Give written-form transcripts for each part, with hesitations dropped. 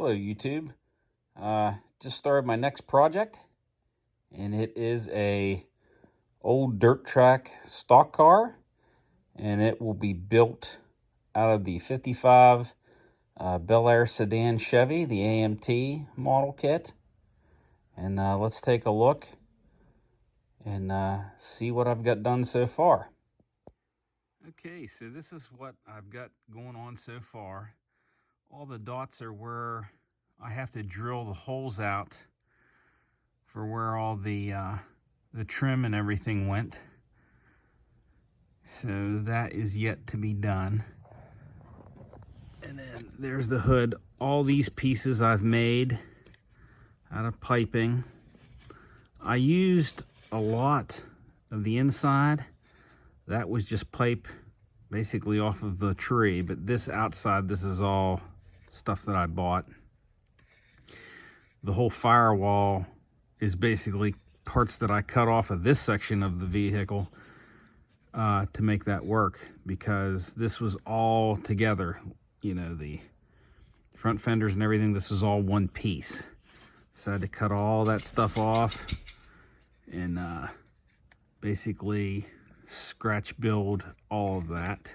Hello YouTube. Just started my next project, and it is a old dirt track stock car, and it will be built out of the 55 Bel Air sedan Chevy, the AMT model kit. And let's take a look and see what I've got done so far. Okay, so this is what I've got going on so far. All the dots are where I have to drill the holes out for where all the trim and everything went. So that is yet to be done. And then there's the hood. All these pieces I've made out of piping. I used a lot of the inside. That was just pipe basically off of the tree, but this outside, this is all stuff that I bought. The whole firewall is basically parts that I cut off of this section of the vehicle to make that work, because this was all together. You know, the front fenders and everything, this is all one piece. So I had to cut all that stuff off and basically scratch build all of that.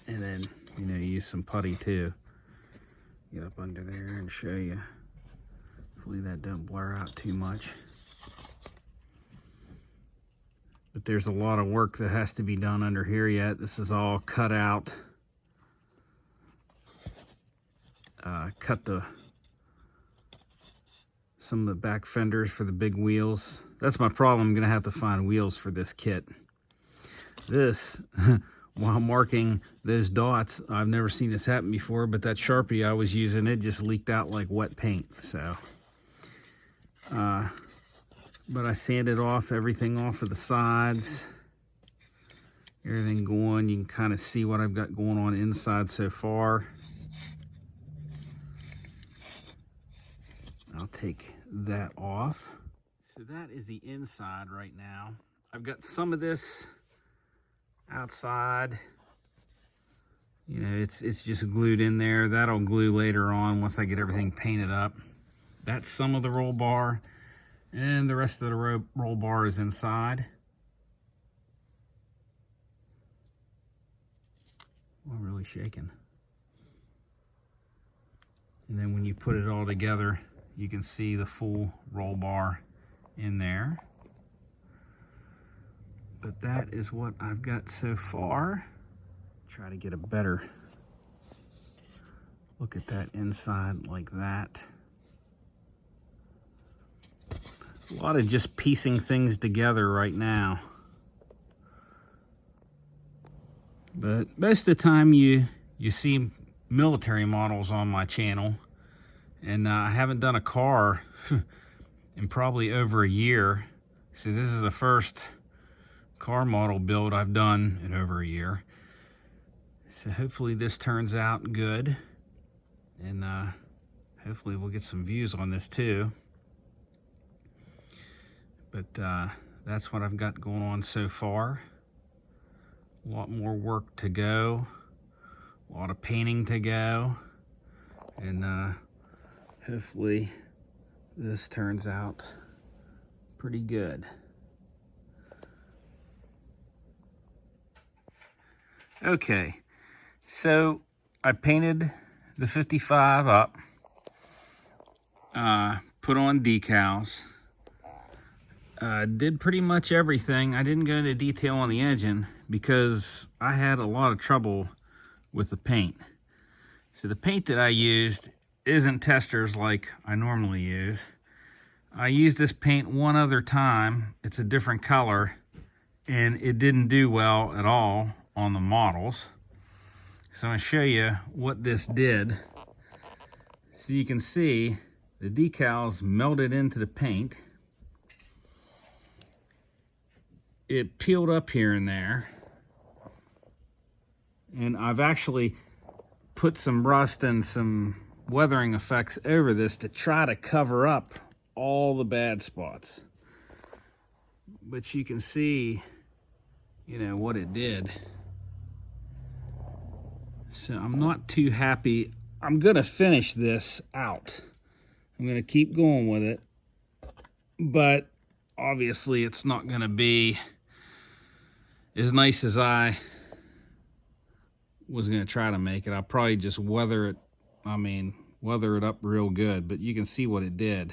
And then, you know, use some putty too. Get up under there and show you. Hopefully that don't blur out too much. But there's a lot of work that has to be done under here yet. This is all cut out. Cut some of the back fenders for the big wheels. That's my problem. I'm gonna have to find wheels for this kit. This, while marking those dots, I've never seen this happen before, but that Sharpie I was using, it just leaked out like wet paint. So, but I sanded off everything off of the sides. Everything going. You can kind of see what I've got going on inside so far. I'll take that off. So that is the inside right now. I've got some of this outside. You know, it's just glued in there. That'll glue later on once I get everything painted up. That's some of the roll bar, and the rest of the roll bar is inside. I'm really shaking. And then when you put it all together, you can see the full roll bar in there. But that is what I've got so far. Try to get a better look at that inside like that. A lot of just piecing things together right now. But most of the time you see military models on my channel. And I haven't done a car in probably over a year. So this is the first car model build I've done in over a year. So hopefully this turns out good. And hopefully we'll get some views on this too. But that's what I've got going on so far. A lot more work to go. A lot of painting to go. And hopefully this turns out pretty good. Okay, so I painted the 55 up, put on decals, did pretty much everything. I didn't go into detail on the engine because I had a lot of trouble with the paint. So the paint that I used isn't testers like I normally use. I used this paint one other time. It's a different color, and it didn't do well at all on the models. So I'm going to show you what this did. So you can see the decals melted into the paint. It peeled up here and there. And I've actually put some rust and some weathering effects over this to try to cover up all the bad spots. But you can see, you know, what it did. So I'm not too happy. I'm gonna finish this out. I'm gonna keep going with it, but obviously it's not gonna be as nice as I was gonna try to make it. I'll probably just weather it, weather it up real good, but you can see what it did.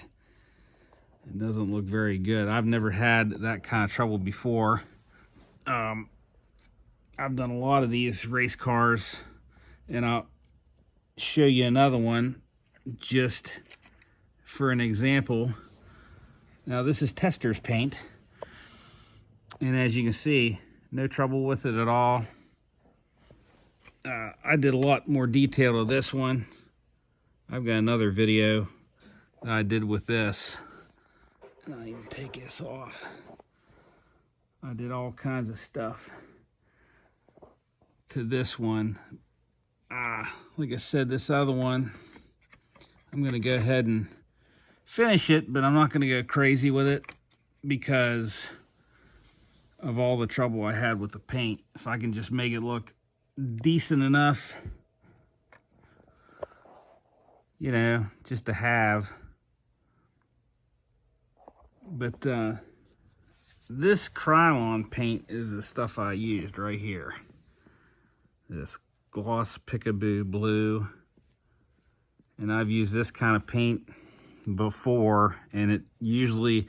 It doesn't look very good. I've never had that kind of trouble before. I've done a lot of these race cars, and I'll show you another one just for an example. Now this is tester's paint, and as you can see, no trouble with it at all. I did a lot more detail to this one. I've got another video that I did with this. And I'll even take this off. I did all kinds of stuff to this one. Like I said, this other one, I'm gonna go ahead and finish it, but I'm not gonna go crazy with it because of all the trouble I had with the paint. If I can just make it look decent enough, you know, just to have. But this Krylon paint is the stuff I used right here. This gloss Peekaboo blue. And I've used this kind of paint before, and it usually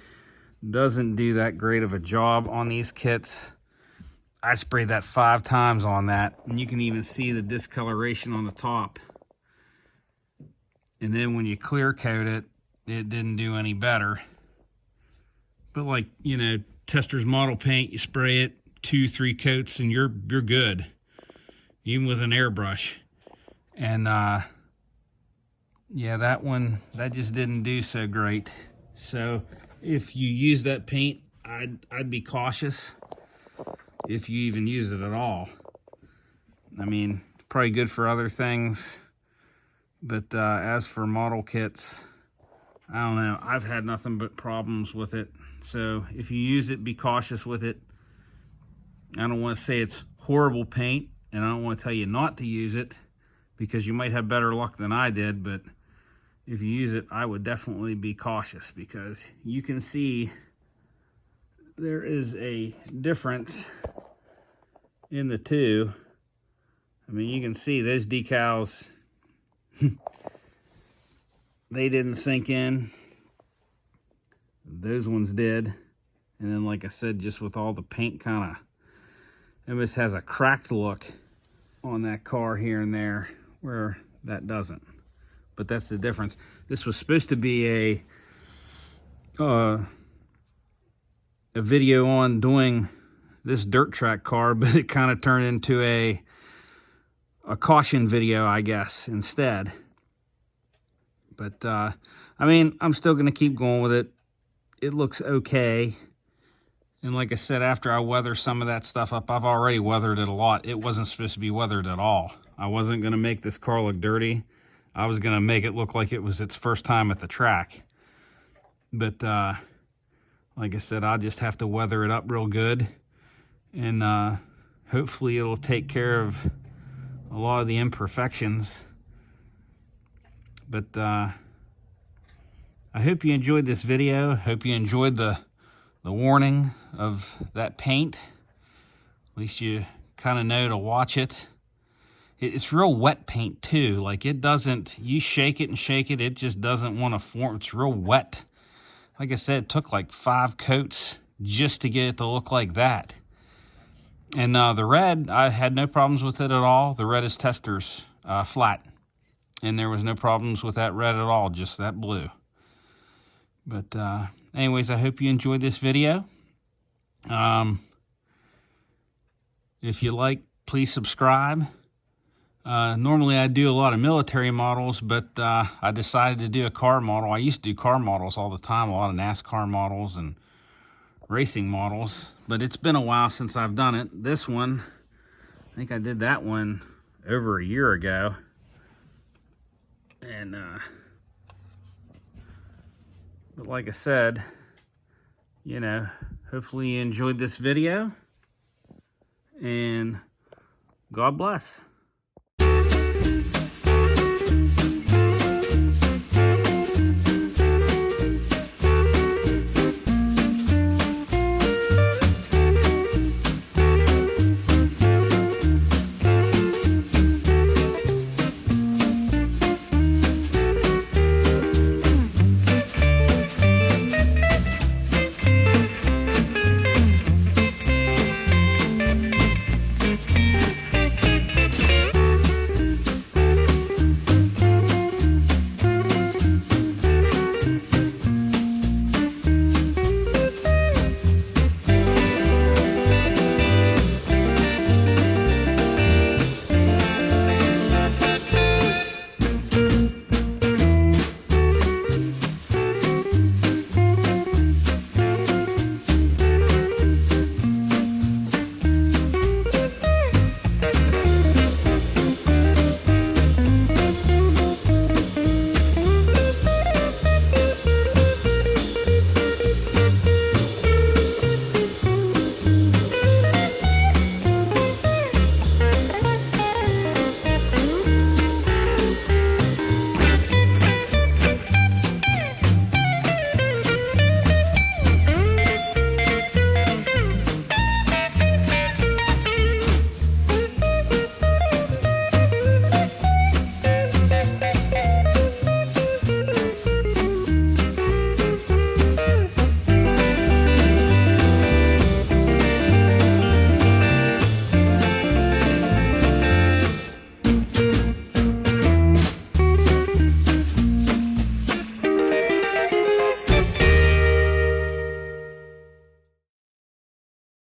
doesn't do that great of a job on these kits. I sprayed that 5 times on that, and you can even see the discoloration on the top. And then when you clear coat it, it didn't do any better. But like, you know, tester's model paint, you spray it 2-3 coats and you're good, even with an airbrush. And yeah, that just didn't do so great. So if you use that paint, I'd be cautious if you even use it at all. I mean, probably good for other things, but as for model kits, I don't know. I've had nothing but problems with it. So if you use it, be cautious with it. I don't want to say it's horrible paint, and I don't want to tell you not to use it, because you might have better luck than I did. But if you use it, I would definitely be cautious, because you can see there is a difference in the two. I mean, you can see those decals, they didn't sink in. Those ones did. And then, like I said, just with all the paint kind of, it almost has a cracked look on that car here and there, where that doesn't. But that's the difference. This was supposed to be a video on doing this dirt track car, but it kind of turned into a caution video, I guess, instead. But I mean, I'm still going to keep going with it. It looks okay. And like I said, after I weather some of that stuff up, I've already weathered it a lot. It wasn't supposed to be weathered at all. I wasn't going to make this car look dirty. I was going to make it look like it was its first time at the track. But like I said, I'll just have to weather it up real good. And hopefully it'll take care of a lot of the imperfections. But I hope you enjoyed this video. Hope you enjoyed the warning of that paint. At least you kind of know to watch it. It's real wet paint too. Like, it doesn't, you shake it and shake it, it just doesn't want to form. It's real wet. Like I said, it took like 5 coats just to get it to look like that. And the red, I had no problems with it at all. The red is tester's flat. And there was no problems with that red at all, just that blue. But anyways, I hope you enjoyed this video. If you like, please subscribe. Normally I do a lot of military models, but I decided to do a car model. I used to do car models all the time, a lot of NASCAR models and racing models, but it's been a while since I've done it. This one, I think I did that one over a year ago. And but like I said, you know, hopefully you enjoyed this video, and God bless.